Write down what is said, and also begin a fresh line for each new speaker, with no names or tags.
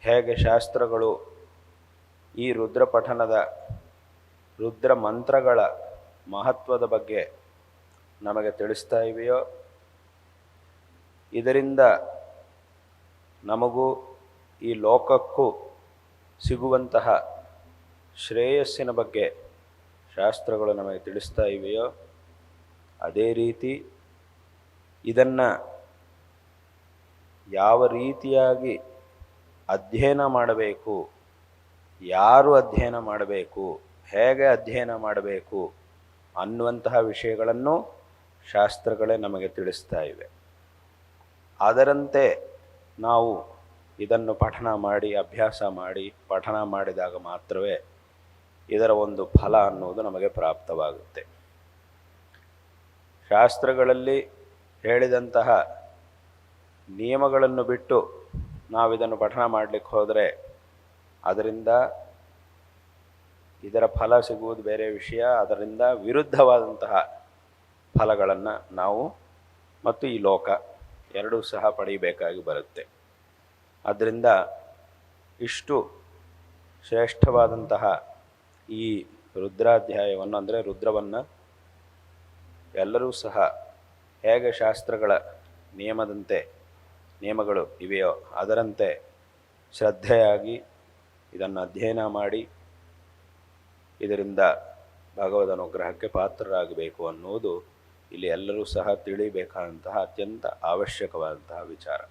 ಹೇಗೆ ಶಾಸ್ತ್ರಗಳು ಈ ರುದ್ರ ಪಠನದ ರುದ್ರ ಮಂತ್ರಗಳ ಮಹತ್ವದ ಬಗ್ಗೆ ನಮಗೆ ತಿಳಿಸ್ತಾ ಇವೆಯೋ, ಇದರಿಂದ ನಮಗೂ ಈ ಲೋಕಕ್ಕೂ ಸಿಗುವಂತಹ ಶ್ರೇಯಸ್ಸಿನ ಬಗ್ಗೆ ಶಾಸ್ತ್ರಗಳು ನಮಗೆ ತಿಳಿಸ್ತಾ ಇವೆಯೋ, ಅದೇ ರೀತಿ ಇದನ್ನು ಯಾವ ರೀತಿಯಾಗಿ ಅಧ್ಯಯನ ಮಾಡಬೇಕು, ಯಾರು ಅಧ್ಯಯನ ಮಾಡಬೇಕು, ಹೇಗೆ ಅಧ್ಯಯನ ಮಾಡಬೇಕು ಅನ್ನುವಂತಹ ವಿಷಯಗಳನ್ನು ಶಾಸ್ತ್ರಗಳೇ ನಮಗೆ ತಿಳಿಸ್ತಾ ಇವೆ. ಅದರಂತೆ ನಾವು ಇದನ್ನು ಪಠನ ಮಾಡಿ ಅಭ್ಯಾಸ ಮಾಡಿ ಪಠನ ಮಾಡಿದಾಗ ಮಾತ್ರವೇ ಇದರ ಒಂದು ಫಲ ಅನ್ನೋದು ನಮಗೆ ಪ್ರಾಪ್ತವಾಗುತ್ತೆ. ಶಾಸ್ತ್ರಗಳಲ್ಲಿ ಹೇಳಿದಂತಹ ನಿಯಮಗಳನ್ನು ಬಿಟ್ಟು ನಾವಿದನ್ನು ಪಠನ ಮಾಡಲಿಕ್ಕೆ ಹೋದರೆ ಅದರಿಂದ ಇದರ ಫಲ ಸಿಗುವುದು ಬೇರೆ ವಿಷಯ, ಅದರಿಂದ ವಿರುದ್ಧವಾದಂತಹ ಫಲಗಳನ್ನು ನಾವು ಮತ್ತು ಈ ಲೋಕ ಎರಡೂ ಸಹ ಪಡೆಯಬೇಕಾಗಿ ಬರುತ್ತೆ. ಆದ್ದರಿಂದ ಇಷ್ಟು ಶ್ರೇಷ್ಠವಾದಂತಹ ಈ ರುದ್ರಾಧ್ಯಾಯವನ್ನು ಅಂದರೆ ರುದ್ರವನ್ನು ಎಲ್ಲರೂ ಸಹ ಹೇಗೆ ಶಾಸ್ತ್ರಗಳ ನಿಯಮಗಳು ಇವೆಯೋ ಅದರಂತೆ ಶ್ರದ್ಧೆಯಾಗಿ ಇದನ್ನು ಅಧ್ಯಯನ ಮಾಡಿ ಇದರಿಂದ ಭಗವದ್ ಅನುಗ್ರಹಕ್ಕೆ ಪಾತ್ರರಾಗಬೇಕು ಅನ್ನುವುದು ಇಲ್ಲಿ ಎಲ್ಲರೂ ಸಹ ತಿಳಿಬೇಕಾದಂತಹ ಅತ್ಯಂತ ಅವಶ್ಯಕವಾದಂತಹ ವಿಚಾರ.